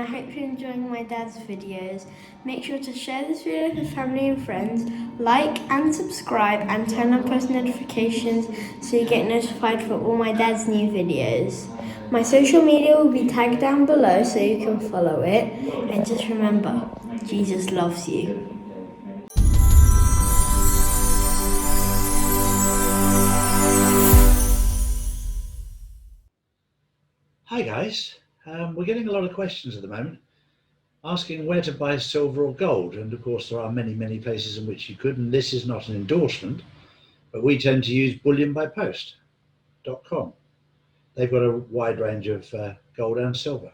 hope you're enjoying my dad's videos. Make sure to share this video with family and friends, like and subscribe, and turn on post notifications so you get notified for all my dad's new videos. My social media will be tagged down below so you can follow it. And just remember, Jesus loves you. Hi guys, we're getting a lot of questions at the moment asking where to buy silver or gold, and of course there are many places in which you could, and this is not an endorsement, but we tend to use bullionbypost.com. They've got a wide range of gold and silver,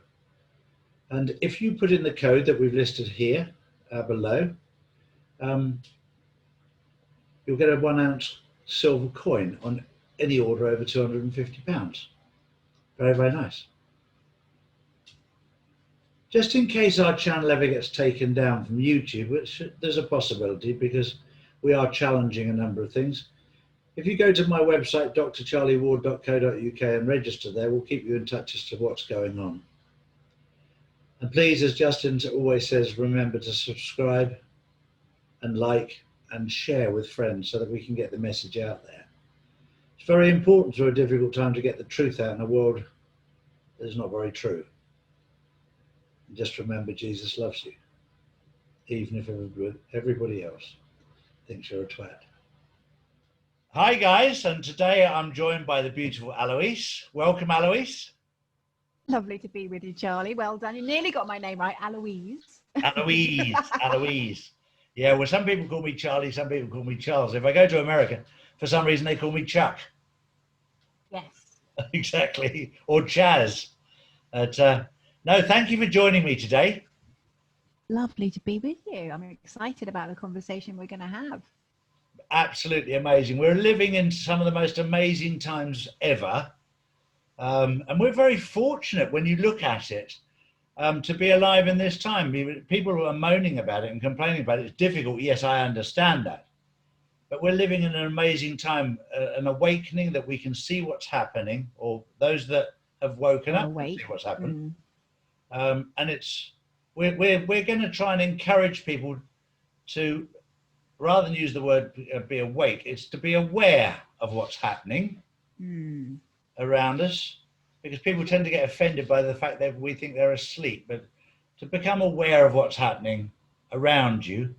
and if you put in the code that we've listed here below, you'll get a 1 ounce silver coin on any order over £250. Very nice. Just in case our channel ever gets taken down from YouTube, which there's a possibility because we are challenging a number of things. If you go to my website, drcharlieward.co.uk, and register there, we'll keep you in touch as to what's going on. And please, as Justin always says, remember to subscribe and like and share with friends so that we can get the message out there. It's very important through a difficult time to get the truth out in a world that is not very true. Just remember, Jesus loves you, even if everybody else thinks you're a twat. Hi guys, and today I'm joined by the beautiful Aloise. Welcome, Aloise. Lovely to be with you, Charlie. Well done. You nearly got my name right, Aloise. Aloise. Yeah, well, some people call me Charlie, some people call me Charles. If I go to America, for some reason they call me Chuck. Yes. Exactly, or Chaz. No, thank you for joining me today. Lovely to be with you. I'm excited about the conversation we're going to have. Absolutely amazing. We're living in some of the most amazing times ever. And we're very fortunate when you look at it to be alive in this time. People who are moaning about it and complaining about it, it's difficult. Yes, I understand that. But we're living in an amazing time, an awakening that we can see what's happening, or those that have woken up can see what's happened. And we're going to try and encourage people to, rather than use the word be awake, it's to be aware of what's happening around us, because people tend to get offended by the fact that we think they're asleep, but to become aware of what's happening around you.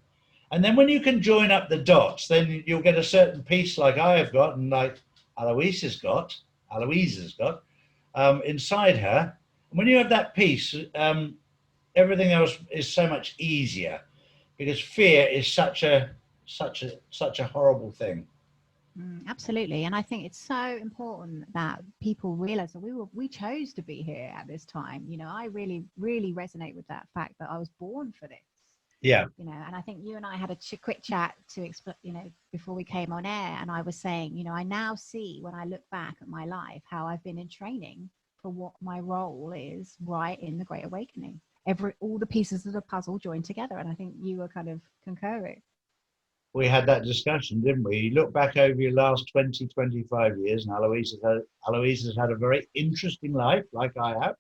And then when you can join up the dots, then you'll get a certain peace like I have got, and like Aloise has got inside her. When you have that peace, everything else is so much easier, because fear is such a horrible thing. Absolutely, and I think it's so important that people realize that we chose to be here at this time. You know, I really resonate with that fact that I was born for this. Yeah. You know, and I think you and I had a quick chat to explain, you know, before we came on air, and I was saying, you know, I now see when I look back at my life how I've been in training for what my role is right in the Great Awakening. All the pieces of the puzzle joined together, and I think you were kind of concurring. We had that discussion, didn't we? You look back over your last 20-25 years, and Aloise has had a very interesting life, like I have.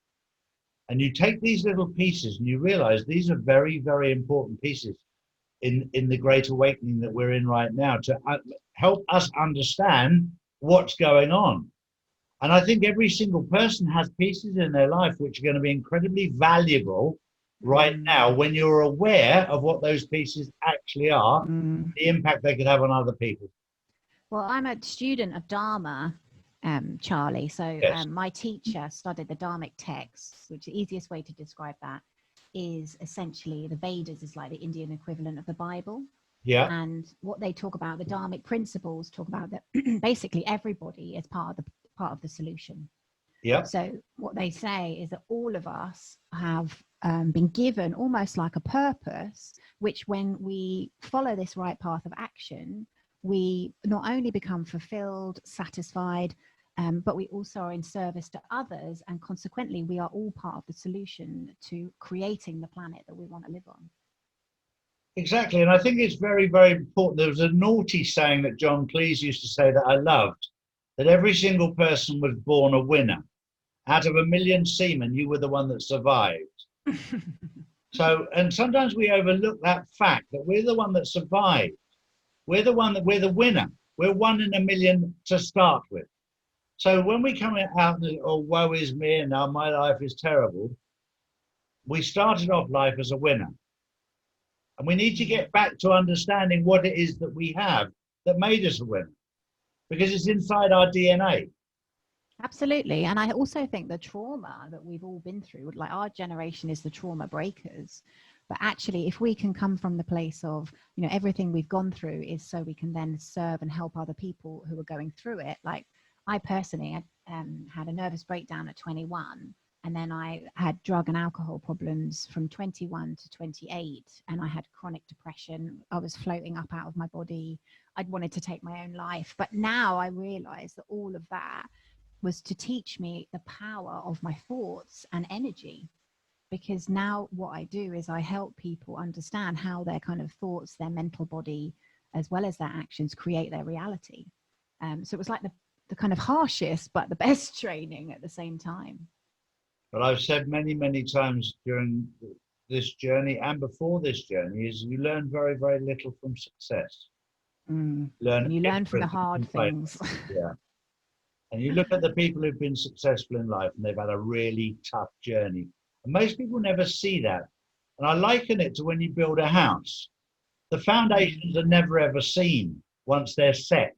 And you take these little pieces and you realize these are very important pieces in the Great Awakening that we're in right now, to help us understand what's going on. And I think every single person has pieces in their life which are going to be incredibly valuable right now when you're aware of what those pieces actually are, the impact they could have on other people. Well, I'm a student of Dharma, Charlie. So yes. My teacher studied the Dharmic texts, which the easiest way to describe that is essentially the Vedas is like the Indian equivalent of the Bible. Yeah. And what they talk about, the Dharmic Principles, talk about that basically everybody is part of the solution. Yeah. So what they say is that all of us have been given almost like a purpose, which when we follow this right path of action, we not only become fulfilled, satisfied, but we also are in service to others, and consequently we are all part of the solution to creating the planet that we want to live on. Exactly, and I think it's very important. There was a naughty saying that John Cleese used to say that I loved, that every single person was born a winner. Out of 1 million seamen, you were the one that survived. So, and sometimes we overlook that fact that we're the one that survived. We're the one that we're the winner. We're 1 in a million to start with. So when we come out and, oh, woe is me, and now my life is terrible, we started off life as a winner. And we need to get back to understanding what it is that we have that made us a winner, because it's inside our DNA. Absolutely. And I also think the trauma that we've all been through, like our generation is the trauma breakers. But actually, if we can come from the place of, you know, everything we've gone through is so we can then serve and help other people who are going through it. Like I personally had a nervous breakdown at 21. And then I had drug and alcohol problems from 21 to 28. And I had chronic depression. I was floating up out of my body. I'd wanted to take my own life. But now I realize that all of that was to teach me the power of my thoughts and energy. Because now what I do is I help people understand how their kind of thoughts, their mental body, as well as their actions create their reality. So it was like the kind of harshest, but the best training at the same time. But I've said many, many times during this journey and before this journey is you learn very, very little from success. You learn from the hard things. Yeah. And you look at the people who've been successful in life and they've had a really tough journey. And most people never see that. And I liken it to when you build a house. The foundations are never ever seen once they're set.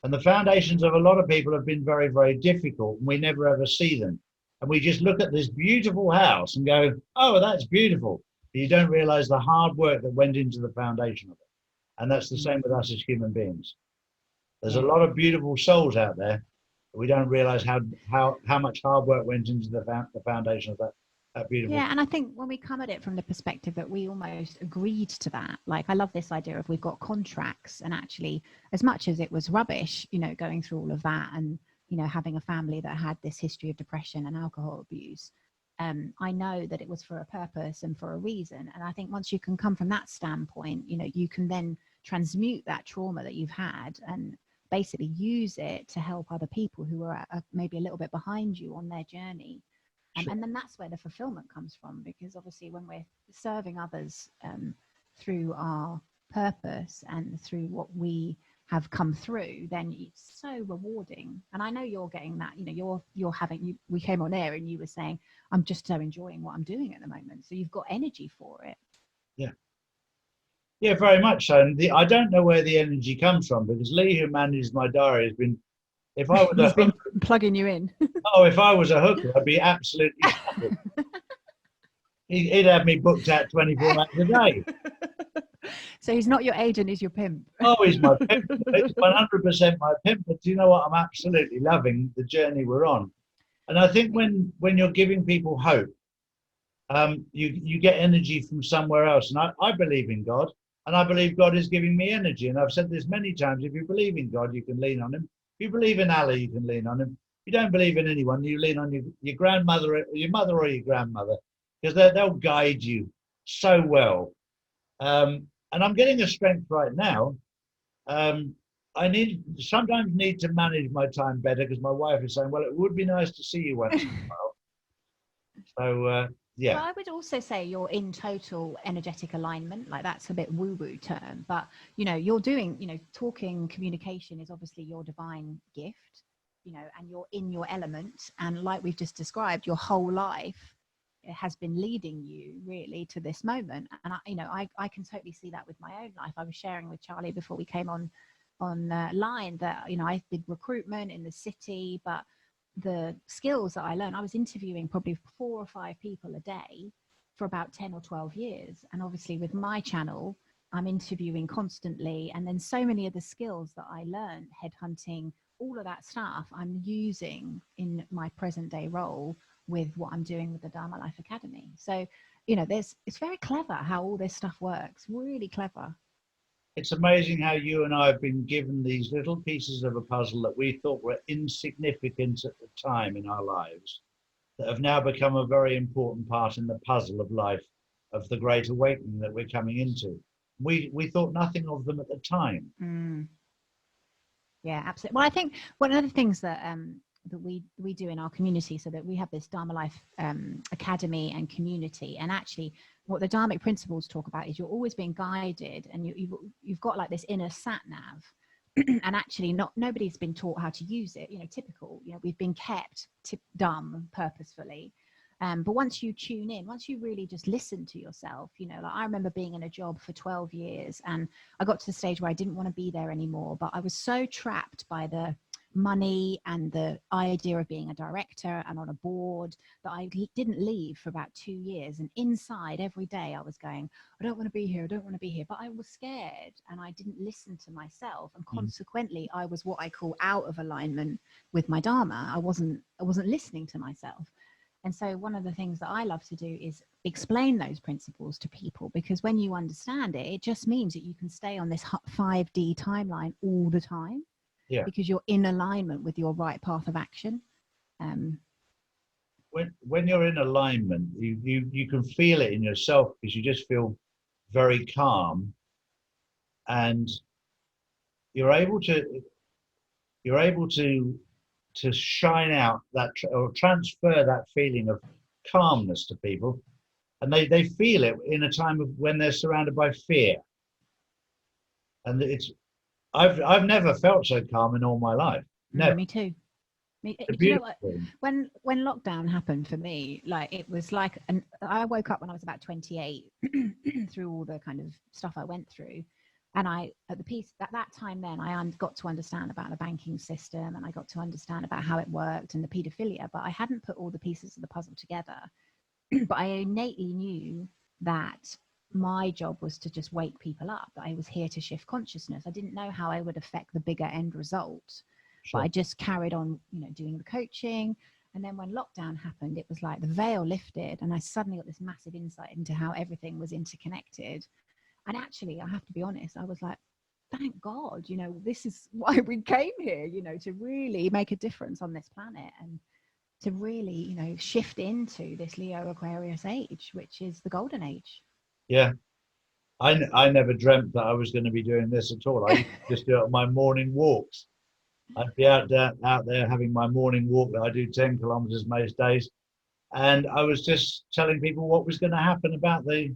And the foundations of a lot of people have been very, very difficult, and we never ever see them. And we just look at this beautiful house and go, oh, that's beautiful. But you don't realize the hard work that went into the foundation of it. And that's the same with us as human beings. There's a lot of beautiful souls out there, but we don't realize how much hard work went into the foundation of that beautiful. Yeah, and I think when we come at it from the perspective that we almost agreed to that, like I love this idea of we've got contracts, and actually as much as it was rubbish, you know, going through all of that and, you know, having a family that had this history of depression and alcohol abuse, I know that it was for a purpose and for a reason. And I think once you can come from that standpoint, you know, you can then transmute that trauma that you've had and basically use it to help other people who are maybe a little bit behind you on their journey. Sure. And then that's where the fulfillment comes from, because obviously when we're serving others through our purpose and through what we have come through, then it's so rewarding. And I know you're getting that, you know, you're having, we came on air and you were saying, I'm just so enjoying what I'm doing at the moment. So you've got energy for it. Yeah. Yeah, very much so. And I don't know where the energy comes from, because Lee, who manages my diary, has been, if I was been plugging you in. if I was a hooker, I'd be absolutely happy. He'd have me booked out 24 hours a day. So he's not your agent, he's your pimp. Oh, he's my pimp. It's 100% my pimp. But do you know what? I'm absolutely loving the journey we're on. And I think when you're giving people hope, you get energy from somewhere else. And I believe in God, and I believe God is giving me energy. And I've said this many times: if you believe in God, you can lean on Him. If you believe in Allah, you can lean on Him. If you don't believe in anyone, you lean on your grandmother, your mother, or your grandmother, because they'll guide you so well. And I'm getting a strength right now. I sometimes need to manage my time better, because my wife is saying, well, it would be nice to see you once in a while. So, yeah. Well, I would also say you're in total energetic alignment. Like, that's a bit woo-woo term, but, you know, you're doing, you know, talking, communication is obviously your divine gift, you know, and you're in your element. And like we've just described, your whole life has been leading you really to this moment. And I can totally see that with my own life. I was sharing with Charlie before we came on line that, you know, I did recruitment in the city, but the skills that I learned, I was interviewing probably 4 or 5 people a day for about 10 or 12 years. And obviously with my channel, I'm interviewing constantly. And then so many of the skills that I learned, headhunting, all of that stuff, I'm using in my present day role with what I'm doing with the Dharma Life Academy. So, you know, it's very clever how all this stuff works, really clever. It's amazing how you and I have been given these little pieces of a puzzle that we thought were insignificant at the time in our lives, that have now become a very important part in the puzzle of life, of the great awakening that we're coming into. We thought nothing of them at the time. Yeah, absolutely. Well, I think one of the things that that we do in our community, so that we have this Dharma Life Academy and community. And actually what the Dharmic Principles talk about is you're always being guided, and you've got like this inner sat nav. And actually nobody's been taught how to use it, typical, we've been kept dumb purposefully. But once you tune in, once you really just listen to yourself, like I remember being in a job for 12 years and I got to the stage where I didn't want to be there anymore, but I was so trapped by the money and the idea of being a director and on a board that I didn't leave for about 2 years. And inside every day I was going, I don't want to be here, I don't want to be here. But I was scared and I didn't listen to myself. And consequently, I was what I call out of alignment with my Dharma. I wasn't listening to myself. And so one of the things that I love to do is explain those principles to people, because when you understand it, it just means that you can stay on this 5D timeline all the time. Yeah. Because you're in alignment with your right path of action. When you're in alignment, you can feel it in yourself, because you just feel very calm, and you're able to shine out that or transfer that feeling of calmness to people, and they feel it in a time of when they're surrounded by fear. And I've never felt so calm in all my life. Never. Me too. When lockdown happened for me, like it was like, I woke up when I was about 28 through all the kind of stuff I went through, and at that time then I got to understand about the banking system, and I got to understand about how it worked and the paedophilia, but I hadn't put all the pieces of the puzzle together. But I innately knew that my job was to just wake people up, that I was here to shift consciousness. I didn't know how I would affect the bigger end result. Sure. But I just carried on, doing the coaching. And then when lockdown happened, it was like the veil lifted, and I suddenly got this massive insight into how everything was interconnected. And actually, I have to be honest, I was like, thank God, this is why we came here, to really make a difference on this planet, and to really, shift into this Leo Aquarius age, which is the golden age. Yeah, I never dreamt that I was going to be doing this at all. I used to just do it on my morning walks. I'd be out there having my morning walk that I do 10 kilometers most days, and I was just telling people what was going to happen about the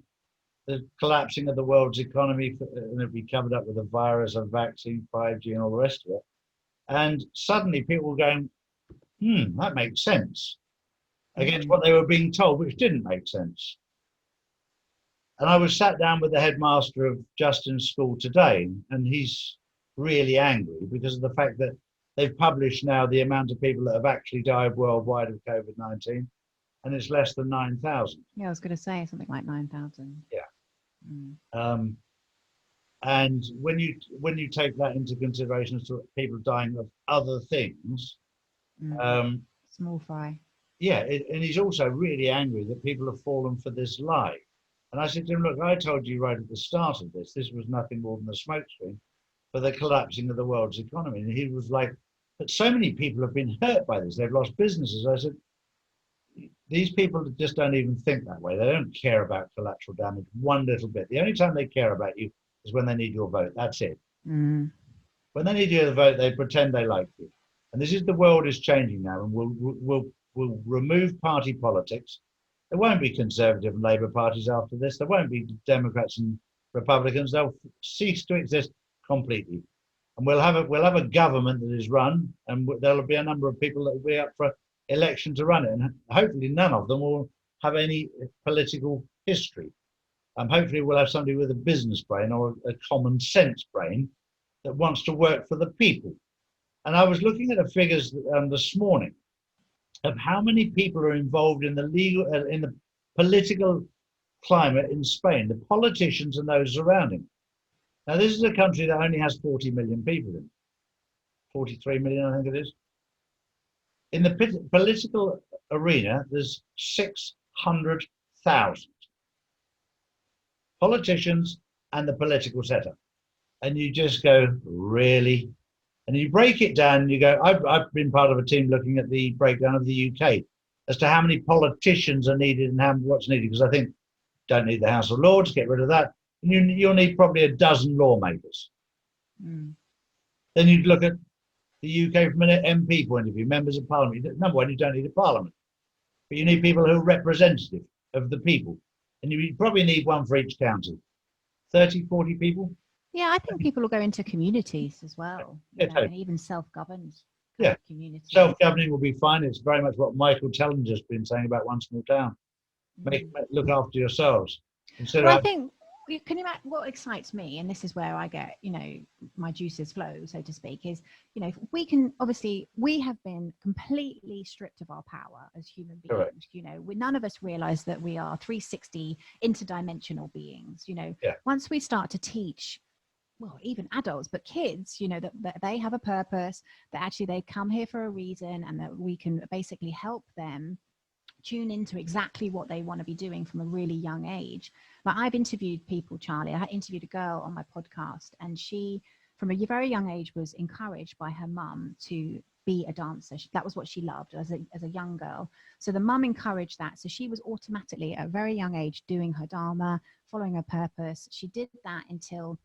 collapsing of the world's economy, and it'd be covered up with a virus, a vaccine, 5G, and all the rest of it. And suddenly people were going, that makes sense, against what they were being told, which didn't make sense. And I was sat down with the headmaster of Justin's school today, and he's really angry because of the fact that they've published now the amount of people that have actually died worldwide of COVID-19, and it's less than 9,000. Yeah, I was going to say something like 9,000. Yeah. And when you take that into consideration as to people dying of other things, small fry. Yeah, and he's also really angry that people have fallen for this lie. And I said to him, look, I told you right at the start of this was nothing more than a smokescreen for the collapsing of the world's economy. And he was like, but so many people have been hurt by this. They've lost businesses. I said, these people just don't even think that way. They don't care about collateral damage one little bit. The only time they care about you is when they need your vote. That's it. When they need your vote, they pretend they like you. And this is, the world is changing now, and we'll remove party politics. There won't be Conservative and Labour parties after this. There won't be Democrats and Republicans. They'll cease to exist completely. And we'll have a government that is run, and there'll be a number of people that will be up for election to run it. And hopefully none of them will have any political history. Hopefully we'll have somebody with a business brain or a common sense brain that wants to work for the people. And I was looking at the figures this morning of how many people are involved in the political climate in Spain, the politicians and those surrounding. Now, this is a country that only has 40 million people in it. 43 million, I think it is. In the political arena, there's 600,000 politicians and the political setup. And you just go, really? And you break it down and you go, I've been part of a team looking at the breakdown of the UK as to how many politicians are needed and what's needed, because I think don't need the House of Lords, get rid of that. You'll need probably a dozen lawmakers. Then you'd look at the UK from an MP point of view, members of parliament. Number one, you don't need a parliament, but you need people who are representative of the people. And you probably need one for each county. 30, 40 people. Yeah, I think people will go into communities as well, Yeah, you know, and even self-governed Yeah. communities. Self-governing will be fine. It's very much what Michael Tellinger's been saying about one small town. Look after yourselves. Instead Well, of I think, can you imagine what excites me, and this is where I get, you know, my juices flow, so to speak, is, you know, we can, obviously, we have been completely stripped of our power as human beings. Correct. You know, none of us realize that we are 360 interdimensional beings. You know, once we start to teach, well, even adults, but kids, you know, that they have a purpose, that actually they come here for a reason, and that we can basically help them tune into exactly what they want to be doing from a really young age. Like, I've interviewed people, Charlie. I interviewed a girl on my podcast, and she, from a very young age, was encouraged by her mum to be a dancer. That was what she loved as a young girl. So the mum encouraged that. So she was automatically at a very young age doing her Dharma, following her purpose. She did that until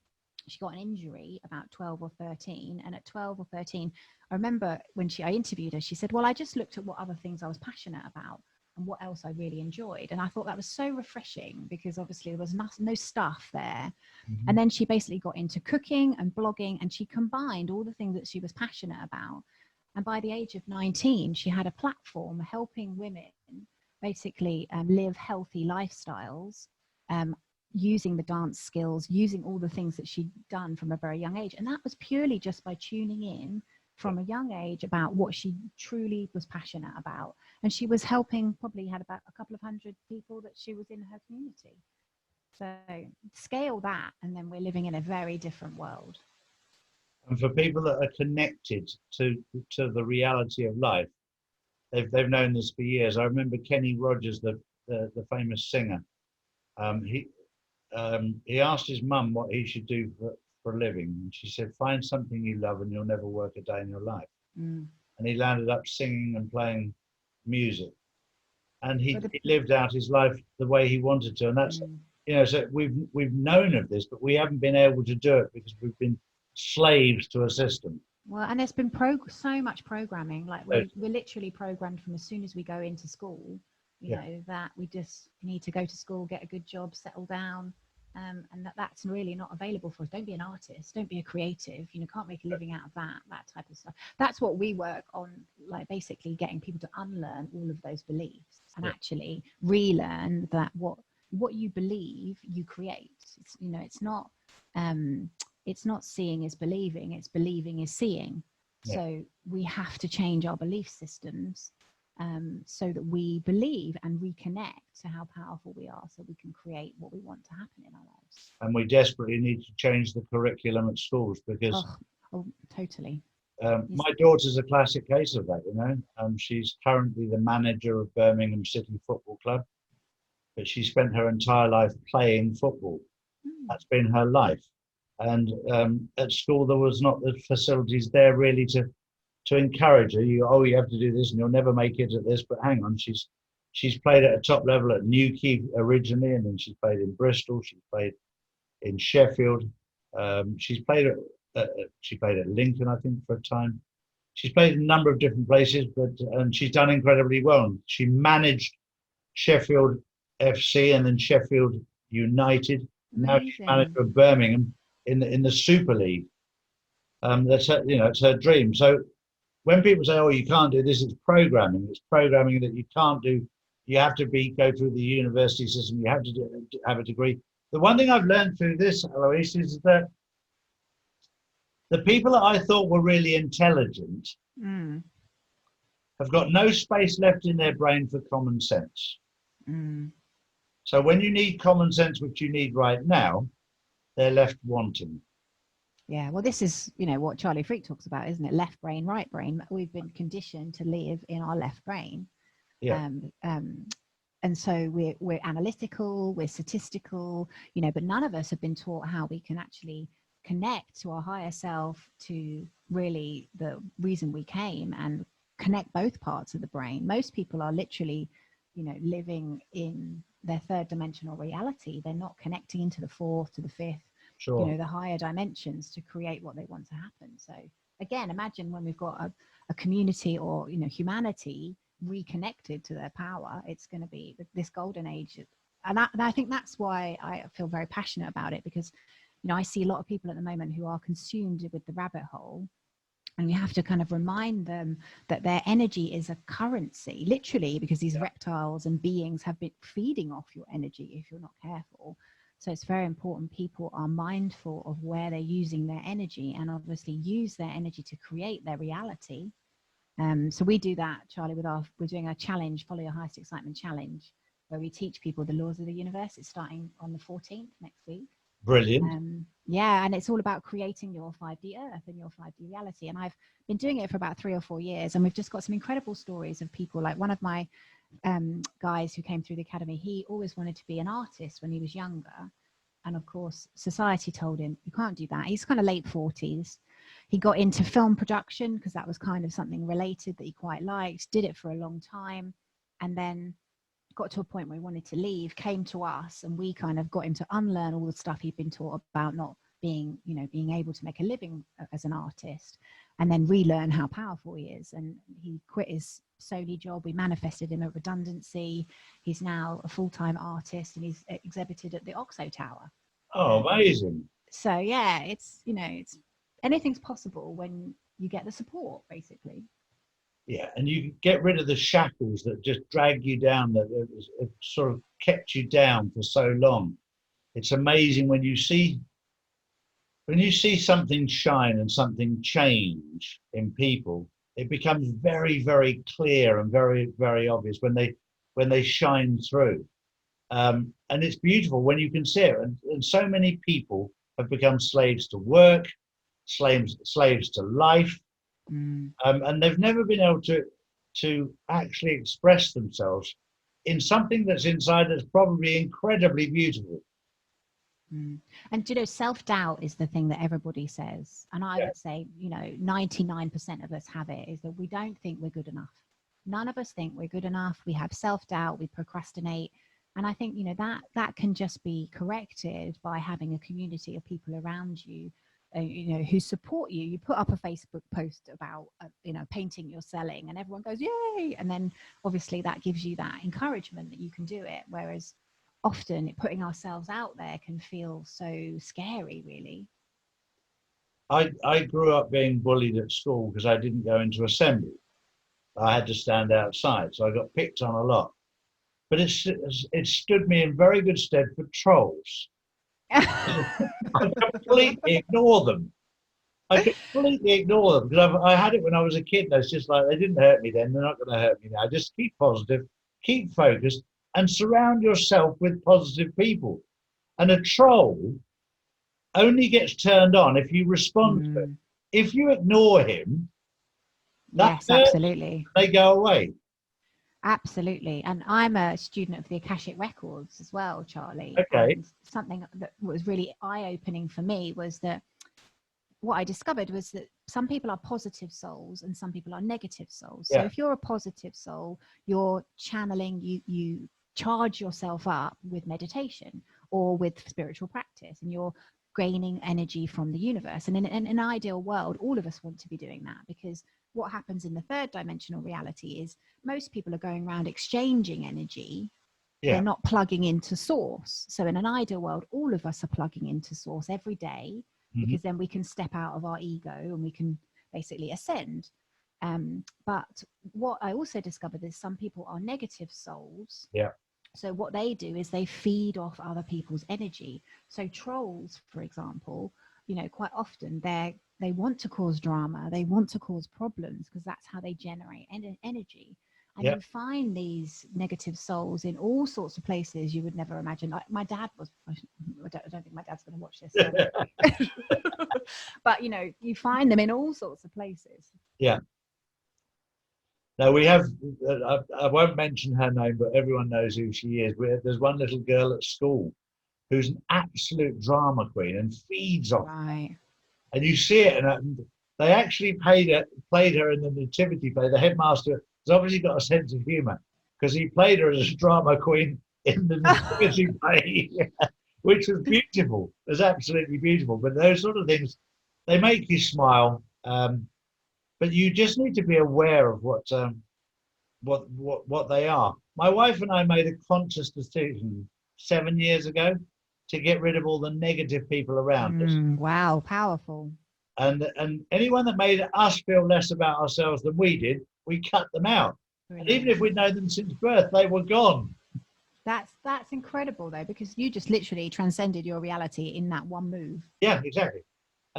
she got an injury about 12 or 13. And at 12 or 13, I remember when I interviewed her, she said, well, I just looked at what other things I was passionate about and what else I really enjoyed. And I thought that was so refreshing, because obviously there was no stuff there. Mm-hmm. And then she basically got into cooking and blogging, and she combined all the things that she was passionate about. And by the age of 19, she had a platform helping women basically live healthy lifestyles, using the dance skills, using all the things that she'd done from a very young age. And that was purely just by tuning in from a young age about what she truly was passionate about. And she was helping, probably had about a couple of hundred people that she was in her community. So scale that, and then we're living in a very different world. And for people that are connected to the reality of life, they've known this for years. I remember Kenny Rogers, the famous singer. He asked his mum what he should do for a living, and she said, find something you love and you'll never work a day in your life. And he landed up singing and playing music, and he lived out his life the way he wanted to. And that's you know, so we've known of this, but we haven't been able to do it because we've been slaves to a system. Well, and there's been so much programming. Like we're literally programmed from as soon as we go into school, you know, that we just need to go to school, get a good job, settle down. And that's really not available for us. Don't be an artist. Don't be a creative. You know, can't make a living out of that type of stuff. That's what we work on, like basically getting people to unlearn all of those beliefs and actually relearn that what you believe, you create. It's, you know, it's not seeing is believing. It's believing is seeing. So we have to change our belief systems so that we believe and reconnect to how powerful we are, so we can create what we want to happen in our lives. And we desperately need to change the curriculum at schools, because totally. My daughter's a classic case of that, you know. She's currently the manager of Birmingham City Football Club, but she spent her entire life playing football. That's been her life. And at school, there was not the facilities there really to encourage her. You have to do this and you'll never make it at this. But hang on, she's played at a top level at Newquay originally, and then she's played in Bristol. She's played in Sheffield. She's played at Lincoln, I think, for a time. She's played in a number of different places, and she's done incredibly well. She managed Sheffield FC and then Sheffield United. Amazing. Now she's manager of Birmingham in the Super League. That's her, you know, it's her dream. So when people say, "Oh, you can't do this," it's programming. It's programming that you can't do. You have to go through the university system. You have to have a degree. The one thing I've learned through this, Aloise, is that the people that I thought were really intelligent have got no space left in their brain for common sense. So when you need common sense, which you need right now, they're left wanting. Yeah, well, this is, you know, what Charlie Freak talks about, isn't it? Left brain, right brain. We've been conditioned to live in our left brain. And so we're analytical, we're statistical, you know, but none of us have been taught how we can actually connect to our higher self, to really the reason we came, and connect both parts of the brain. Most people are literally, you know, living in their third dimensional reality. They're not connecting into the fourth, to the fifth, you know, the higher dimensions to create what they want to happen. So again, imagine when we've got a community or, you know, humanity reconnected to their power, it's going to be this golden age. And I think that's why I feel very passionate about it, because, you know, I see a lot of people at the moment who are consumed with the rabbit hole. And we have to kind of remind them that their energy is a currency, literally, because these reptiles and beings have been feeding off your energy if you're not careful. So it's very important people are mindful of where they're using their energy, and obviously use their energy to create their reality. So we do that, Charlie, we're doing a challenge, Follow Your Highest Excitement challenge, where we teach people the laws of the universe. It's starting on the 14th next week. Brilliant. Yeah, and it's all about creating your 5D earth and your 5D reality. And I've been doing it for about 3 or 4 years, and we've just got some incredible stories of people. Like one of my guys who came through the academy, he always wanted to be an artist when he was younger. And of course, society told him, you can't do that. He's kind of late 40s. He got into film production because that was kind of something related that he quite liked, did it for a long time, and then got to a point where he wanted to leave, came to us, and we kind of got him to unlearn all the stuff he'd been taught about not being, you know, being able to make a living as an artist, and then relearn how powerful he is. And he quit his solely job. We manifested him a redundancy. He's now a full-time artist, and he's exhibited at the Oxo Tower. Oh, amazing. So yeah, it's, you know, it's anything's possible when you get the support, basically. Yeah, and you get rid of the shackles that just drag you down, that have sort of kept you down for so long. It's amazing when you see something shine and something change in people. It becomes very, very clear and very, very obvious when they shine through. And it's beautiful when you can see it. And so many people have become slaves to work, slaves to life. And they've never been able to actually express themselves in something that's inside that's probably incredibly beautiful. And, you know, self-doubt is the thing that everybody says. And I would say, you know, 99% of us have it, is that we don't think we're good enough. None of us think we're good enough. We have self-doubt, we procrastinate. And I think, you know, that can just be corrected by having a community of people around you, you know, who support you. You put up a Facebook post about, you know, painting you're selling, and everyone goes, yay. And then obviously that gives you that encouragement that you can do it. Whereas often putting ourselves out there can feel so scary, really. I grew up being bullied at school because I didn't go into assembly. I had to stand outside, so I got picked on a lot. But it stood me in very good stead for trolls. I completely ignore them. Because I had it when I was a kid. It's just like, they didn't hurt me then, they're not going to hurt me now. Just keep positive, keep focused, and surround yourself with positive people. And a troll only gets turned on if you respond to it. If you ignore him, yes, absolutely, they go away. Absolutely. And I'm a student of the Akashic Records as well, Charlie. Okay. And something that was really eye-opening for me was that what I discovered was that some people are positive souls and some people are negative souls. So if you're a positive soul, you're channeling, you charge yourself up with meditation or with spiritual practice, and you're gaining energy from the universe. And in an ideal world, all of us want to be doing that, because what happens in the third dimensional reality is most people are going around exchanging energy. They're not plugging into source. So in an ideal world, all of us are plugging into source every day, because then we can step out of our ego and we can basically ascend. But what I also discovered is some people are negative souls. So what they do is they feed off other people's energy. So trolls, for example, you know, quite often they want to cause drama, they want to cause problems, because that's how they generate energy. And you find these negative souls in all sorts of places you would never imagine. My dad was, I don't think my dad's going to watch this. So. But, you know, you find them in all sorts of places. Now we have, I won't mention her name, but everyone knows who she is. There's one little girl at school who's an absolute drama queen and feeds off. Right. And you see it, and they actually played her in the nativity play. The headmaster has obviously got a sense of humour, because he played her as a drama queen in the nativity play, which was beautiful. It was absolutely beautiful. But those sort of things, they make you smile. But you just need to be aware of what they are. My wife and I made a conscious decision 7 years ago to get rid of all the negative people around us. Wow, powerful. And anyone that made us feel less about ourselves than we did, we cut them out. Brilliant. And even if we'd known them since birth, they were gone. That's incredible though, because you just literally transcended your reality in that one move. Yeah, exactly.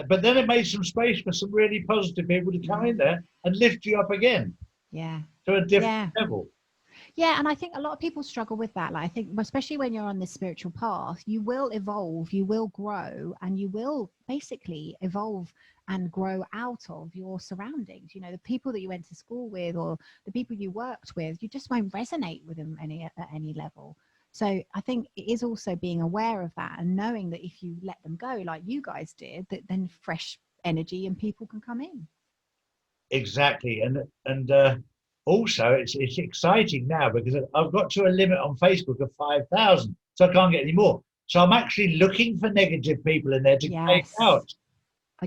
But then it made some space for some really positive people to come in there and lift you up again. Yeah. To a different level. Yeah, and I think a lot of people struggle with that. Like, I think, especially when you're on this spiritual path, you will evolve, you will grow, and you will basically evolve and grow out of your surroundings. You know, the people that you went to school with or the people you worked with, you just won't resonate with them at any level. So I think it is also being aware of that and knowing that if you let them go, like you guys did, that then fresh energy and people can come in. Exactly, and also it's exciting now because I've got to a limit on Facebook of 5,000, so I can't get any more. So I'm actually looking for negative people in there to take out.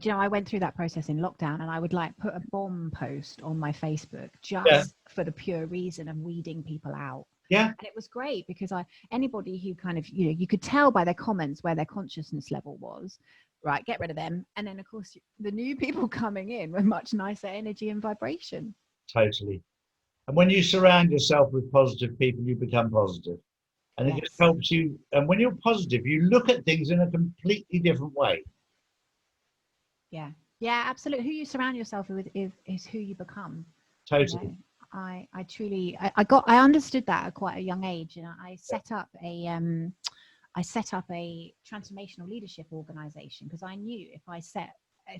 You know, I went through that process in lockdown, and I would like put a bomb post on my Facebook just for the pure reason of weeding people out. Yeah, and it was great because anybody who kind of, you know, you could tell by their comments where their consciousness level was. Right, get rid of them, and then of course the new people coming in with much nicer energy and vibration. Totally. And when you surround yourself with positive people, you become positive. And it just helps you. And when you're positive, you look at things in a completely different way. Yeah, absolutely. Who you surround yourself with is who you become. Totally. You know, I truly, I understood that at quite a young age, and I set up a transformational leadership organization because I knew if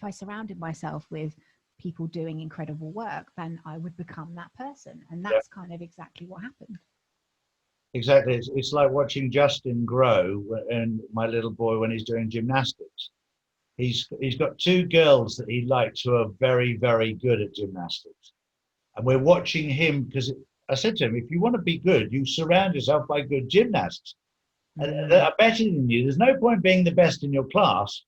I surrounded myself with people doing incredible work, then I would become that person. And that's kind of exactly what happened. Exactly. It's like watching Justin grow, and my little boy when he's doing gymnastics. He's got two girls that he likes who are very, very good at gymnastics. And we're watching him because I said to him, if you want to be good, you surround yourself by good gymnasts that are better than you. There's no point being the best in your class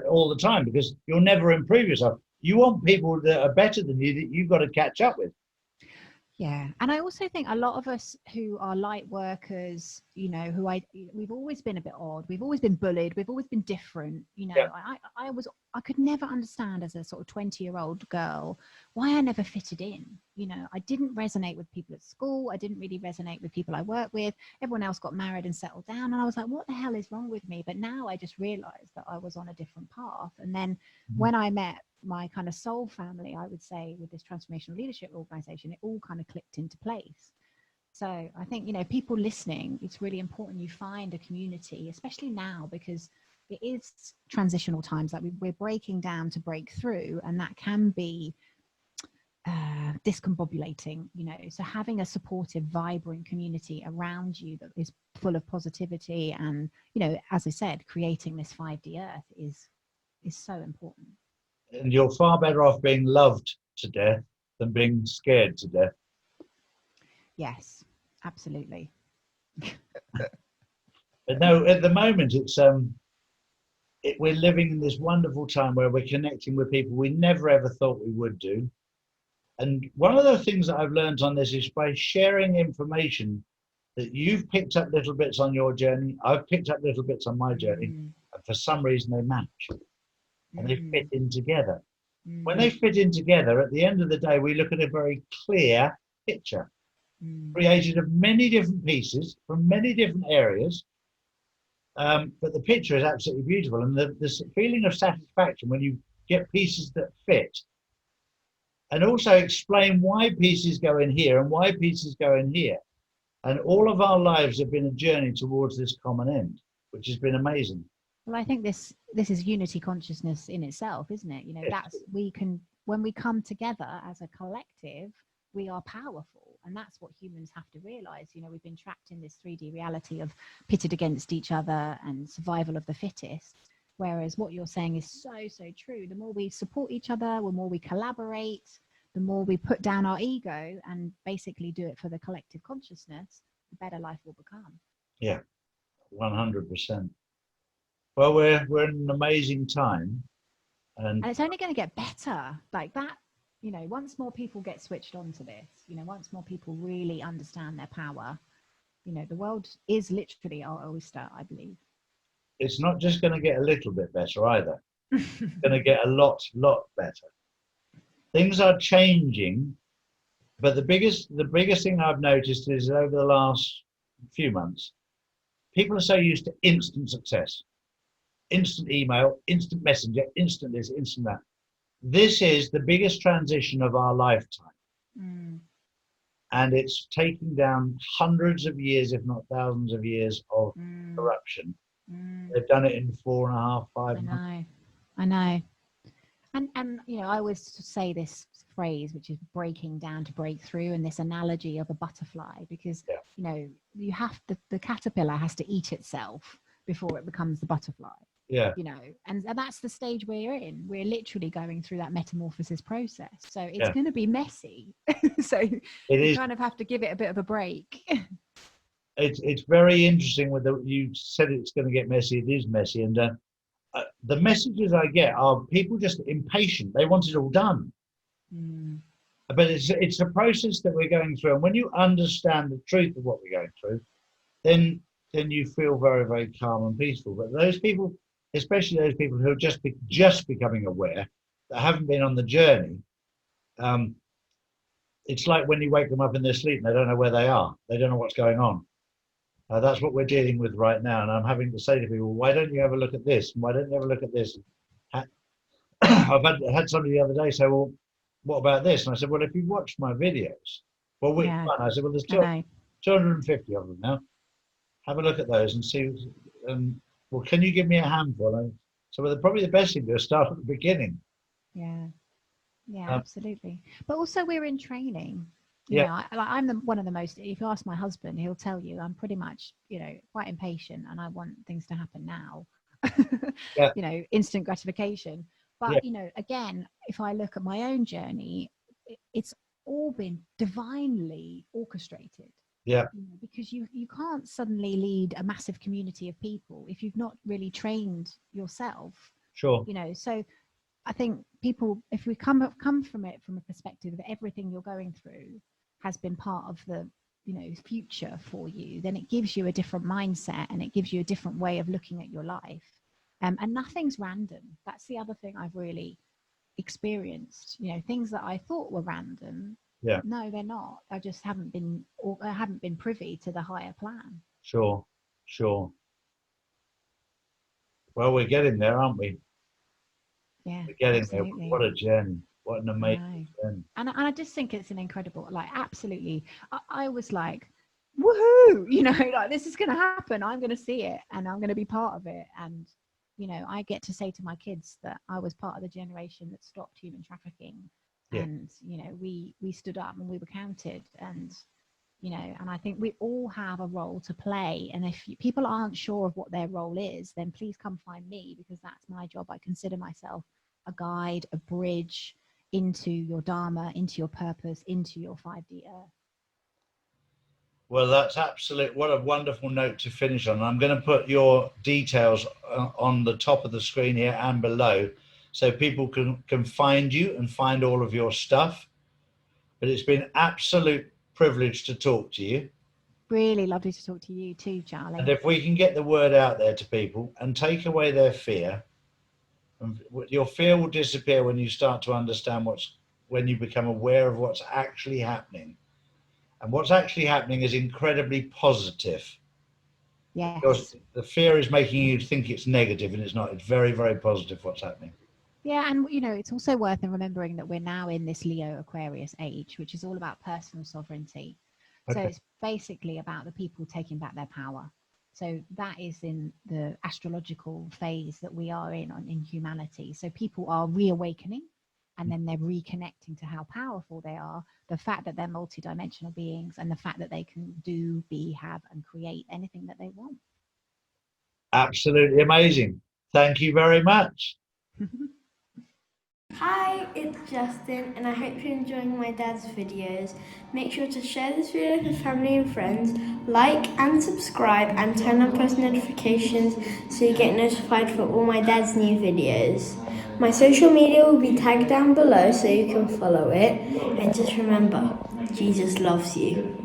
all the time because you'll never improve yourself. You want people that are better than you that you've got to catch up with. Yeah, and I also think a lot of us who are light workers, you know, we've always been a bit odd. We've always been bullied. We've always been different. You know, I could never understand as a sort of 20-year-old girl why I never fitted in. You know, I didn't resonate with people at school. I didn't really resonate with people I worked with. Everyone else got married and settled down, and I was like, what the hell is wrong with me? But now I just realized that I was on a different path. And then when I met my kind of soul family, I would say, with this transformational leadership organization, it all kind of clicked into place. So I think, you know, people listening, it's really important you find a community, especially now, because it is transitional times. Like we're breaking down to break through, and that can be discombobulating, you know. So having a supportive, vibrant community around you that is full of positivity and, you know, as I said, creating this 5D earth is so important. And you're far better off being loved to death than being scared to death. Yes, absolutely. But no, at the moment, we're living in this wonderful time where we're connecting with people we never ever thought we would do. And one of the things that I've learned on this is by sharing information that you've picked up little bits on your journey, I've picked up little bits on my journey, and for some reason they match. And they fit in together. When they fit in together, at the end of the day, we look at a very clear picture, created of many different pieces from many different areas. But the picture is absolutely beautiful. And the feeling of satisfaction when you get pieces that fit, and also explain why pieces go in here and why pieces go in here. And all of our lives have been a journey towards this common end, which has been amazing. Well, I think this is unity consciousness in itself, isn't it? You know, when we come together as a collective, we are powerful. And that's what humans have to realize. You know, we've been trapped in this 3D reality of pitted against each other and survival of the fittest. Whereas what you're saying is so true. The more we support each other, the more we collaborate, the more we put down our ego and basically do it for the collective consciousness, the better life will become. Yeah, 100%. Well, we're in an amazing time. And it's only going to get better like that. Once more people get switched on to this, once more people really understand their power, the world is literally our oyster, I believe. it's not just going to get a little bit better either. It's going to get a lot better. Things are changing, but the biggest thing I've noticed is over the last few months, people are so used to instant success, instant email, instant messenger, instant this, instant that. This is the biggest transition of our lifetime. And it's taking down hundreds of years, if not thousands of years of corruption. They've done it in 4.5, 5 months. I know. And I always say this phrase, which is breaking down to break through, and this analogy of a butterfly, because you have the caterpillar has to eat itself before it becomes the butterfly. Yeah. And that's the stage we're in. We're literally going through that metamorphosis process. So it's going to be messy. So you kind of have to give it a bit of a break. It's very interesting you said it's going to get messy. It is messy. And the messages I get are people just impatient. They want it all done. But it's a process that we're going through. And when you understand the truth of what we're going through, then you feel very, very calm and peaceful. But those people, especially those people who are just becoming aware, that haven't been on the journey, it's like when you wake them up in their sleep and they don't know where they are. They don't know what's going on. That's what we're dealing with right now. And I'm having to say to people, why don't you have a look at this? Why don't you have a look at this? I've had somebody the other day say, well, what about this? And I said, well, if you watched my videos, well, which one? I said, well, there's 250 of them now. Have a look at those and see. Well, can you give me a handful? So probably the best thing to do is start at the beginning. Yeah, absolutely. But also we're in training. I'm one of the most, if you ask my husband, he'll tell you I'm pretty much, quite impatient and I want things to happen now. Instant gratification. But, again, if I look at my own journey, it's all been divinely orchestrated. Yeah. Because you can't suddenly lead a massive community of people if you've not really trained yourself. Sure. So I think people, if we come from it from a perspective of everything you're going through has been part of the future for you, then it gives you a different mindset and it gives you a different way of looking at your life. And nothing's random. That's the other thing I've really experienced. Things that I thought were random. Yeah. No, they're not. I just haven't been privy to the higher plan. Sure. Well, we're getting there, aren't we? Yeah. We're getting absolutely. there. What a journey. What an amazing journey. And I just think it's an incredible, absolutely. I was like, woohoo, this is going to happen. I'm going to see it and I'm going to be part of it. And, I get to say to my kids that I was part of the generation that stopped human trafficking. Yeah. And, we stood up and we were counted and, and I think we all have a role to play. And if people aren't sure of what their role is, then please come find me because that's my job. I consider myself a guide, a bridge into your Dharma, into your purpose, into your 5D earth. Well, that's absolute. What a wonderful note to finish on. I'm going to put your details on the top of the screen here and below so people can find you and find all of your stuff. But it's been absolute privilege to talk to you. Really lovely to talk to you too, Charlie. And if we can get the word out there to people and take away their fear, your fear will disappear when you start to understand when you become aware of what's actually happening. And what's actually happening is incredibly positive. Yes. Because the fear is making you think it's negative and it's not. It's very, very positive what's happening. Yeah, and it's also worth remembering that we're now in this Leo Aquarius age, which is all about personal sovereignty. Okay. So it's basically about the people taking back their power. So that is in the astrological phase that we are in humanity. So people are reawakening and then they're reconnecting to how powerful they are, the fact that they're multidimensional beings and the fact that they can do, be, have and create anything that they want. Absolutely amazing. Thank you very much. Hi, it's Justin and I hope you're enjoying my dad's videos. Make sure to share this video with family and friends, like and subscribe and turn on post notifications so you get notified for all my dad's new videos. My social media will be tagged down below so you can follow it. And just remember, Jesus loves you.